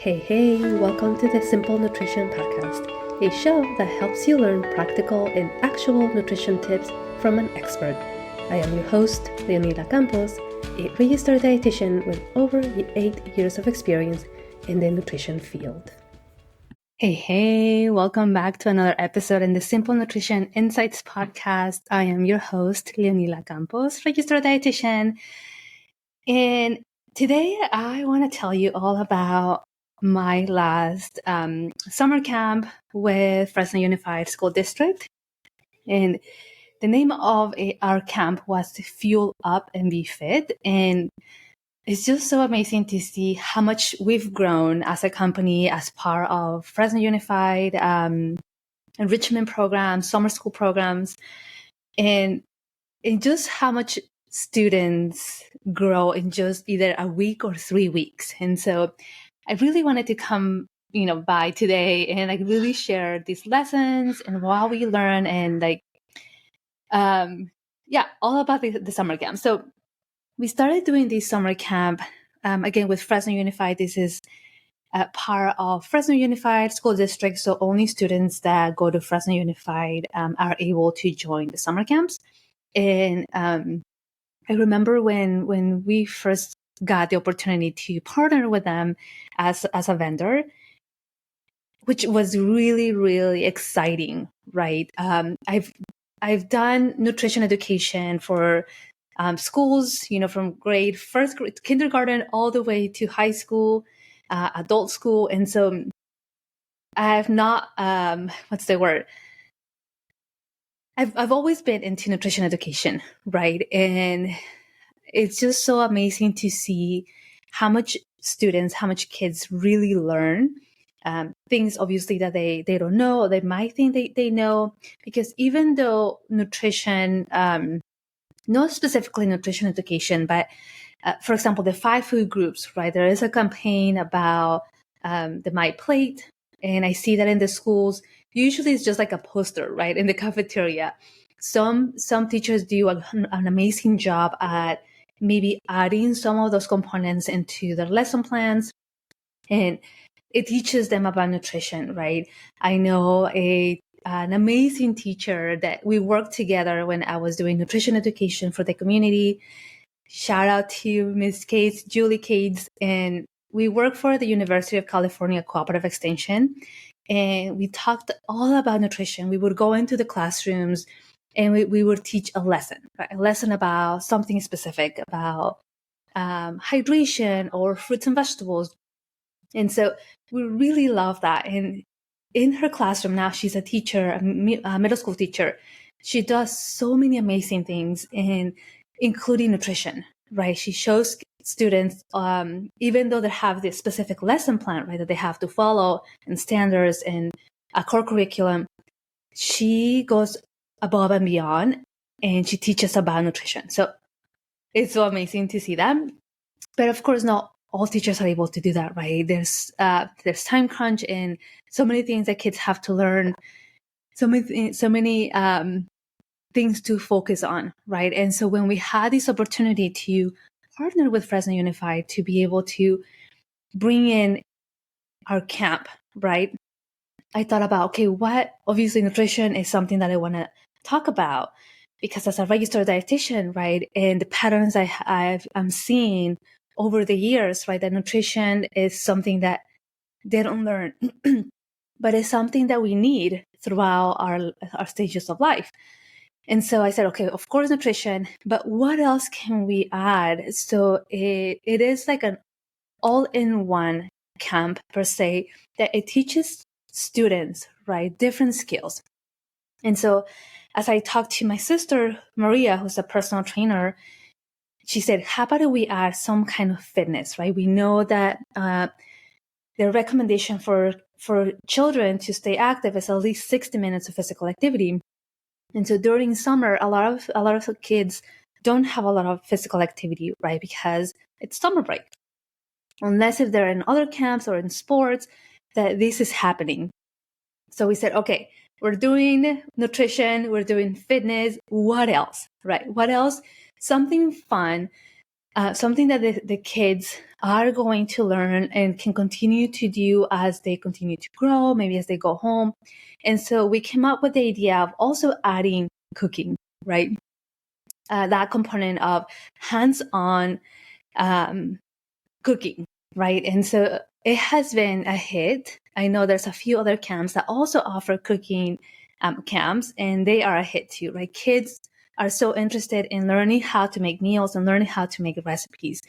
Hey, welcome to the Simple Nutrition Podcast, a show that helps you learn practical and actual nutrition tips from an expert. I am your host, Leonila Campos, a registered dietitian with over 8 years of experience in the nutrition field. Hey, welcome back to another episode in the Simple Nutrition Insights Podcast. I am your host, Leonila Campos, registered dietitian. And today I want to tell you all about my last summer camp with Fresno Unified School District. And the name of our camp was Fuel Up and Be Fit. And it's just so amazing to see how much we've grown as a company as part of Fresno Unified enrichment programs, summer school programs, and just how much students grow in just either a week or 3 weeks. And so I really wanted to come, by today and really share these lessons and what we learn and all about the summer camp. So we started doing this summer camp, again, with Fresno Unified. This is a part of Fresno Unified School District. So only students that go to Fresno Unified are able to join the summer camps. And I remember when we first got the opportunity to partner with them as a vendor, which was really, really exciting, right? I've done nutrition education for schools, from first grade, kindergarten, all the way to high school, adult school. And so I've not, what's the word? I've always been into nutrition education, right? And it's just so amazing to see how much kids really learn things, obviously, that they don't know, or they might think they know. Because even though nutrition, not specifically nutrition education, but for example, the 5 food groups, right? There is a campaign about the My Plate. And I see that in the schools. Usually it's just like a poster, right, in the cafeteria. Some teachers do an amazing job at maybe adding some of those components into their lesson plans, and it teaches them about nutrition, right? I know an amazing teacher that we worked together when I was doing nutrition education for the community. Shout out to Miss Julie Cates, and we work for the University of California Cooperative Extension, and we talked all about nutrition. We would go into the classrooms and we would teach a lesson, right? A lesson about something specific, about hydration or fruits and vegetables. And so we really love that. And in her classroom now, she's a teacher, a middle school teacher. She does so many amazing things, including nutrition, right? She shows students, even though they have this specific lesson plan, right, that they have to follow, and standards and a core curriculum, she goes above and beyond, and she teaches about nutrition. So it's so amazing to see that. But of course, not all teachers are able to do that, right? There's time crunch and so many things that kids have to learn, so many things to focus on, right? And so when we had this opportunity to partner with Fresno Unified to be able to bring in our camp, right, I thought about, okay, obviously nutrition is something that I want to talk about, because as a registered dietitian, right, and the patterns I'm seeing over the years, right, that nutrition is something that they don't learn, but it's something that we need throughout our stages of life. And so I said, okay, of course, nutrition, but what else can we add? So it is like an all-in-one camp per se, that it teaches students, right, different skills. And so as I talked to my sister, Maria, who's a personal trainer, she said, how about we add some kind of fitness, right? We know that the recommendation for children to stay active is at least 60 minutes of physical activity. And so during summer, a lot of kids don't have a lot of physical activity, right? Because it's summer break. Unless if they're in other camps or in sports, that this is happening. So we said, okay, we're doing nutrition, we're doing fitness. What else, right? What else? Something fun something that the kids are going to learn and can continue to do as they continue to grow, maybe as they go home. And so we came up with the idea of also adding cooking, right? That component of hands-on cooking, right? And so it has been a hit. I know there's a few other camps that also offer cooking camps, and they are a hit too, right? Kids are so interested in learning how to make meals and learning how to make recipes.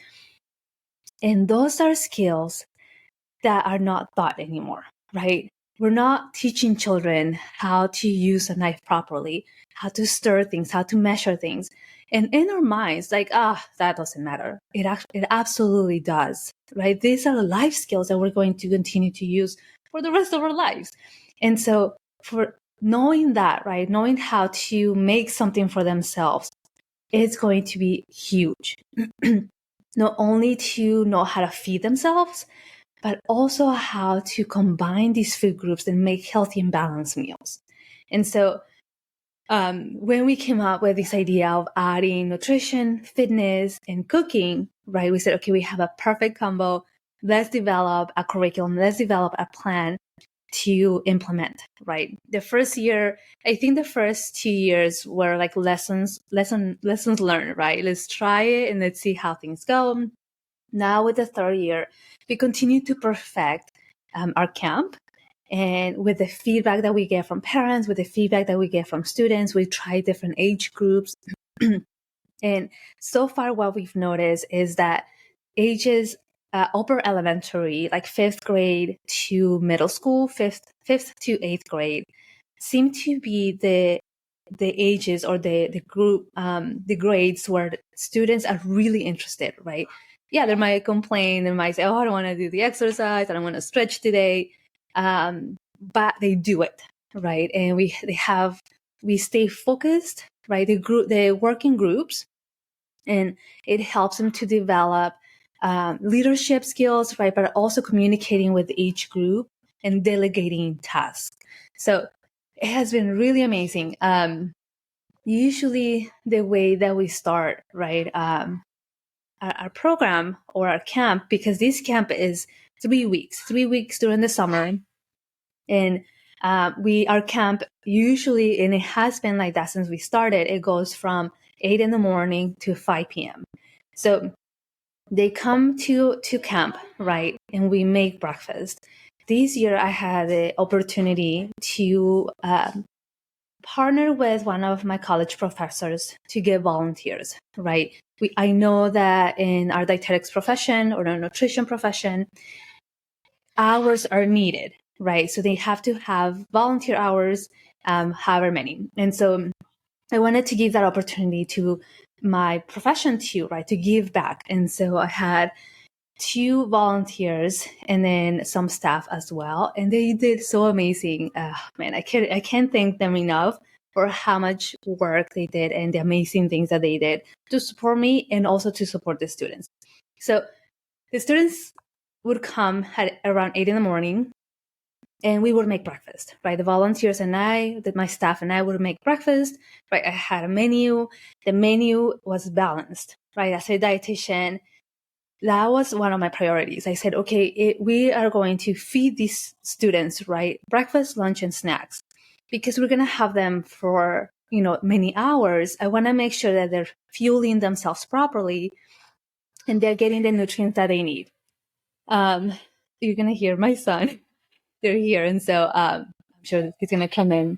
And those are skills that are not taught anymore, right? We're not teaching children how to use a knife properly, how to stir things, how to measure things. And in our minds, like, that doesn't matter. It absolutely does, right? These are life skills that we're going to continue to use for the rest of our lives. And so for knowing that, right, knowing how to make something for themselves, it's going to be huge. Not only to know how to feed themselves, but also how to combine these food groups and make healthy and balanced meals. And so when we came up with this idea of adding nutrition, fitness, and cooking, right, we said, okay, we have a perfect combo. Let's develop a curriculum. Let's develop a plan to implement, right? The first year, I think the first 2 years were like lessons learned, right? Let's try it and let's see how things go. Now with the third year, we continue to perfect our camp. And with the feedback that we get from parents, with the feedback that we get from students, we try different age groups. And so far what we've noticed is that ages upper elementary, like 5th grade to middle school, 5th to 8th grade, seem to be the ages or the group, the grades where students are really interested, right? Yeah, they might complain, they might say, oh, I don't want to do the exercise, I don't want to stretch today. But they do it, right? And we stay focused, right? The working groups, and it helps them to develop leadership skills, right? But also communicating with each group and delegating tasks. So it has been really amazing. Usually the way that we start, right, our program or our camp, because this camp is 3 weeks during the summer. And our camp usually, and it has been like that since we started, it goes from 8 a.m. to 5 p.m. So they come to camp, right? And we make breakfast. This year I had the opportunity to partner with one of my college professors to get volunteers, right? I know that in our dietetics profession or our nutrition profession, hours are needed, right? So they have to have volunteer hours, however many. And so I wanted to give that opportunity to my profession too, right? To give back. And so I had 2 volunteers and then some staff as well. And they did so amazing. Man, I can't thank them enough for how much work they did and the amazing things that they did to support me and also to support the students. So the students would come at around 8 a.m. and we would make breakfast, right? The volunteers and my staff and I would make breakfast, right? I had a menu. The menu was balanced, right? As a dietitian, that was one of my priorities. I said, okay, we are going to feed these students, right? Breakfast, lunch, and snacks, because we're going to have them for, many hours. I want to make sure that they're fueling themselves properly and they're getting the nutrients that they need. You're going to hear my son. They're here. And so I'm sure he's going to come in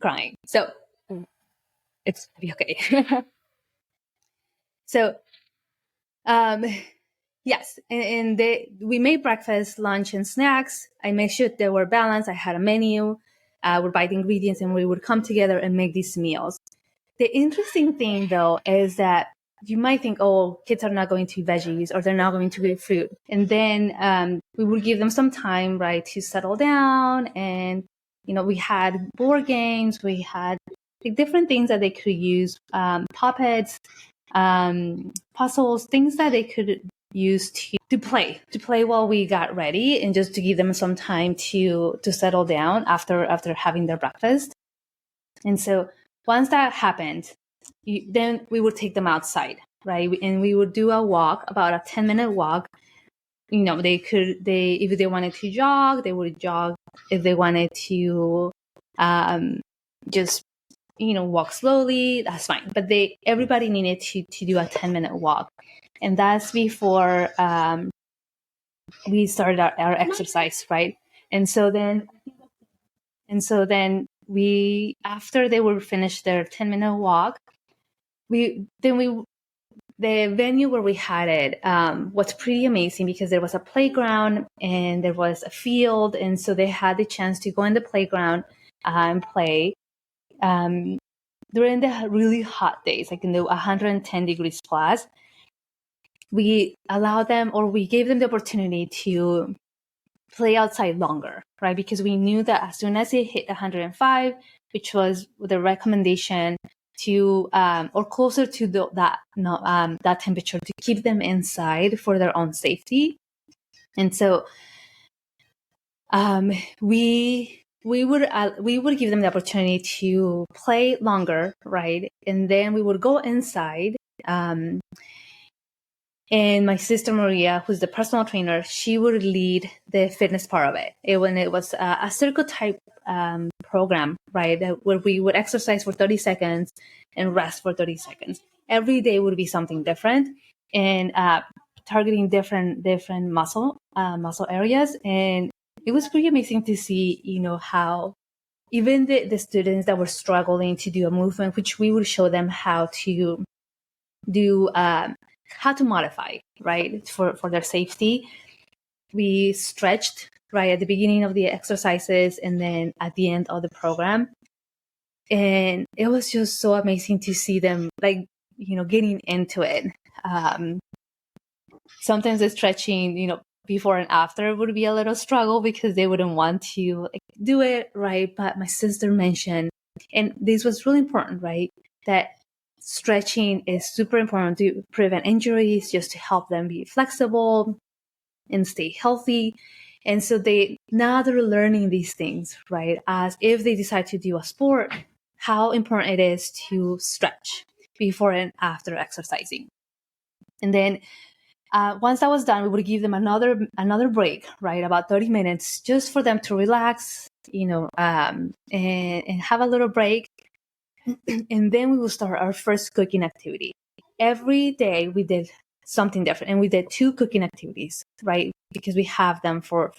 crying. So it's going to be okay. So, yes. And we made breakfast, lunch, and snacks. I made sure they were balanced. I had a menu. We'd buy the ingredients and we would come together and make these meals. The interesting thing, though, is that you might think, oh, kids are not going to eat veggies or they're not going to eat fruit. And then we would give them some time, right, to settle down. And, we had board games. We had different things that they could use, puppets, puzzles, things that they could use to play while we got ready and just to give them some time to settle down after having their breakfast. And so once that happened, then we would take them outside, right? And we would do a walk, about a 10-minute walk. If they wanted to jog, they would jog. If they wanted to just walk slowly, that's fine. But everybody needed to do a 10-minute walk, and that's before we started our exercise, right? And so then we, after they were finished their 10-minute walk, the venue where we had it was pretty amazing, because there was a playground and there was a field, and so they had the chance to go in the playground and play during the really hot days, like in the 110 degrees plus. We allowed them, or we gave them the opportunity to play outside longer, right? Because we knew that as soon as they hit 105, which was the recommendation to, or closer to that temperature, to keep them inside for their own safety. And so we would give them the opportunity to play longer, right? And then we would go inside. And my sister Maria, who's the personal trainer, she would lead the fitness part of it. It was a circle type program, right? Where we would exercise for 30 seconds and rest for 30 seconds. Every day would be something different, and targeting different muscle areas. And it was pretty amazing to see, how even the students that were struggling to do a movement, which we would show them how to do, how to modify, right, for their safety. We stretched right at the beginning of the exercises and then at the end of the program. And it was just so amazing to see them, like, getting into it. Sometimes the stretching, before and after would be a little struggle, because they wouldn't want to do it, right? But my sister mentioned, and this was really important, right, that stretching is super important to prevent injuries, just to help them be flexible and stay healthy. And so now they're learning these things, right? As if they decide to do a sport, how important it is to stretch before and after exercising. And then once that was done, we would give them another break, right? About 30 minutes, just for them to relax, and have a little break. And then we will start our first cooking activity. Every day we did something different, and we did 2 cooking activities, right? Because we have them for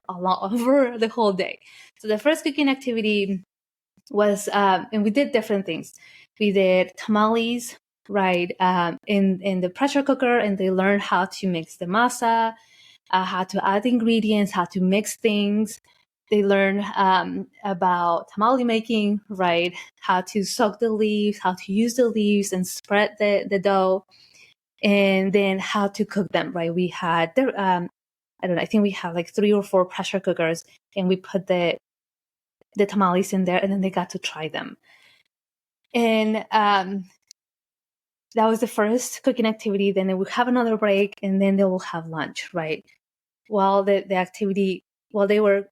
over the whole day. So the first cooking activity was, and we did different things. We did tamales, right, in the pressure cooker, and they learned how to mix the masa, how to add ingredients, how to mix things. They learn about tamale making, right? How to soak the leaves, how to use the leaves and spread the dough, and then how to cook them, right? We had, I think we had like 3 or 4 pressure cookers, and we put the tamales in there, and then they got to try them. And that was the first cooking activity. Then they would have another break, and then they will have lunch, right? While while they were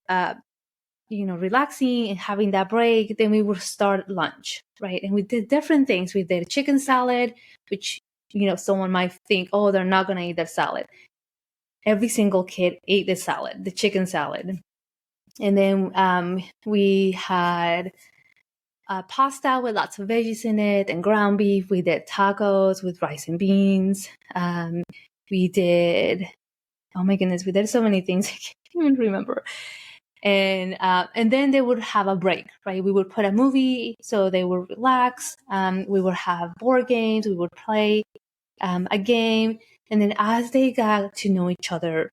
relaxing and having that break, then we would start lunch, right? And we did different things. We did chicken salad, which, someone might think, oh, they're not going to eat their salad. Every single kid ate the salad, the chicken salad. And then we had pasta with lots of veggies in it and ground beef. We did tacos with rice and beans. We did, oh my goodness, we did so many things. I can't even remember. And then they would have a break, right? We would put a movie so they would relax. We would have board games. We would play a game. And then as they got to know each other,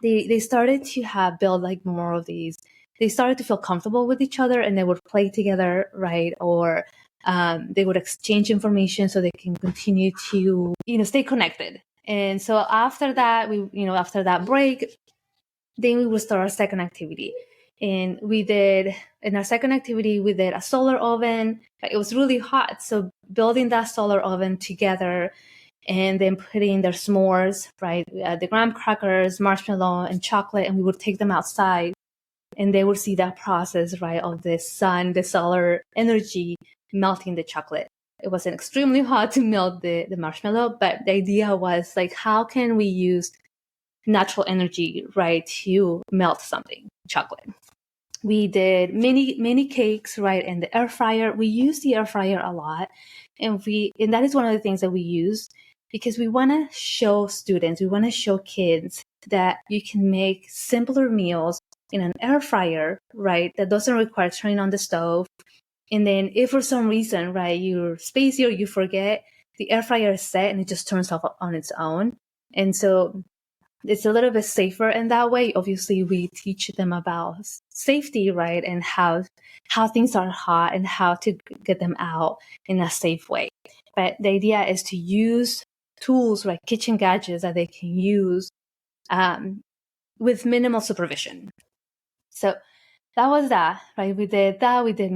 they started to build like more of these. They started to feel comfortable with each other, and they would play together, right? Or they would exchange information so they can continue to, stay connected. And so after that, after that break, then we would start our second activity. And in our second activity, we did a solar oven. It was really hot. So building that solar oven together, and then putting their s'mores, right? The graham crackers, marshmallow, and chocolate, and we would take them outside, and they would see that process, right, of the sun, the solar energy melting the chocolate. it wasn't extremely hard to melt the marshmallow, but the idea was like, how can we use natural energy, right, to melt something, chocolate. We did mini cakes, right, in the air fryer. We use the air fryer a lot, and that is one of the things that we use because we want to show students, we want to show kids that you can make simpler meals in an air fryer, right, that doesn't require turning on the stove. And then if for some reason, right, you're spacey or you forget, the air fryer is set and it just turns off on its own. And so it's a little bit safer in that way. Obviously, we teach them about safety, right, and how things are hot and how to get them out in a safe way. But the idea is to use tools, like kitchen gadgets that they can use with minimal supervision. So that was that, right? We did that. We did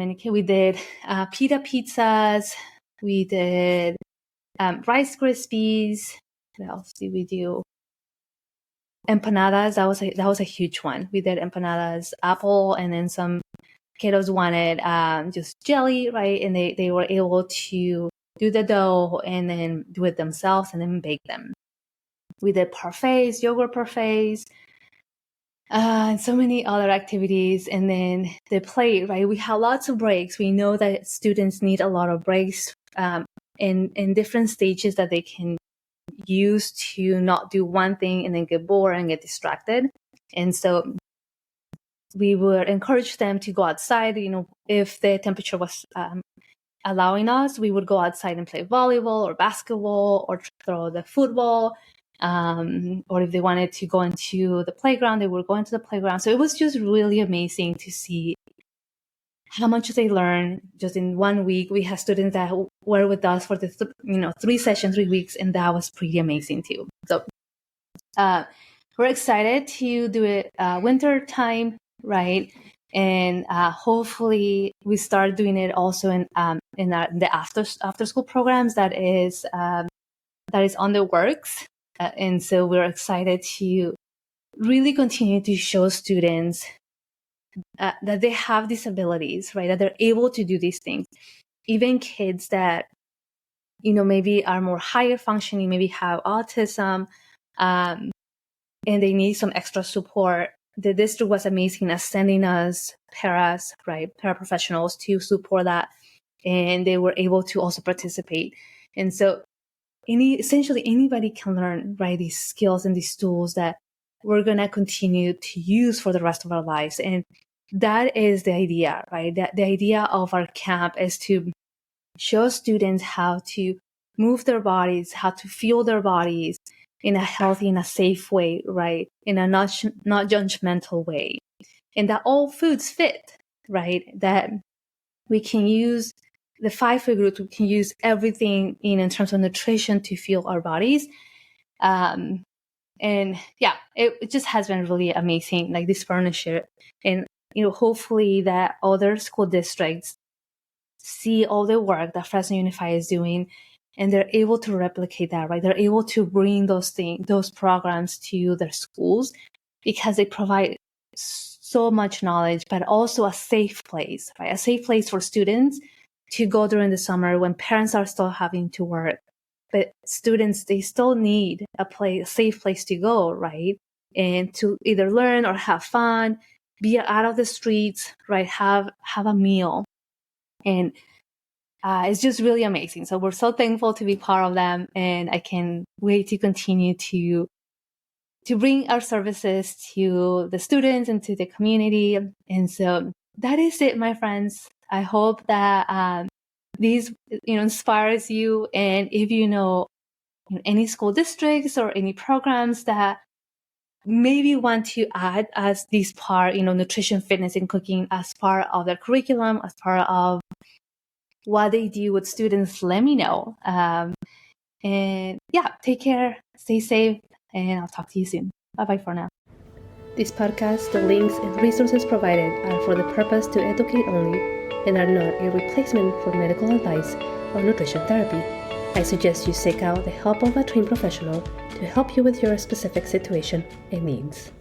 pita pizzas. We did Rice Krispies. What else did we do? Empanadas. That was a huge one. We did empanadas, apple, and then some kiddos wanted just jelly, right? And they were able to do the dough and then do it themselves and then bake them. We did parfaits, yogurt parfaits, and so many other activities. And then the play, right? We have lots of breaks. We know that students need a lot of breaks in different stages that they can use to not do one thing and then get bored and get distracted. And so we would encourage them to go outside. If the temperature was allowing us, we would go outside and play volleyball or basketball or throw the football. Or if they wanted to go into the playground, they would go into the playground. So it was just really amazing to see how much they learn just in 1 week. We had students that were with us for the 3 sessions, 3 weeks, and that was pretty amazing too. So we're excited to do it winter time, right? And hopefully we start doing it also in the after school programs that is on the works. And so we're excited to really continue to show students that they have these abilities, right? That they're able to do these things. Even kids that, maybe are more higher functioning, maybe have autism, and they need some extra support. The district was amazing at sending us paraprofessionals to support that. And they were able to also participate. And so essentially anybody can learn, right, these skills and these tools that we're going to continue to use for the rest of our lives. And that is the idea, right? That the idea of our camp is to show students how to move their bodies, how to fuel their bodies in a healthy, in a safe way, right? In a not judgmental way. And that all foods fit, right? That we can use the 5 food groups, we can use everything in terms of nutrition to fuel our bodies. And yeah, it just has been really amazing, like this partnership. And, hopefully that other school districts see all the work that Fresno Unified is doing and they're able to replicate that, right? They're able to bring those programs to their schools because they provide so much knowledge, but also a safe place, right? A safe place for students to go during the summer when parents are still having to work. But students, they still need a safe place to go, right? And to either learn or have fun, be out of the streets, right? Have a meal. And it's just really amazing. So we're so thankful to be part of them. And I can't wait to continue to bring our services to the students and to the community. And so that is it, my friends. I hope that these inspires you. And if you know any school districts or any programs that maybe want to add as this part, nutrition, fitness, and cooking as part of their curriculum, as part of what they do with students, let me know. And yeah, take care, stay safe, and I'll talk to you soon. Bye-bye for now. This podcast, the links and resources provided are for the purpose to educate only and are not a replacement for medical advice or nutrition therapy. I suggest you seek out the help of a trained professional to help you with your specific situation and needs.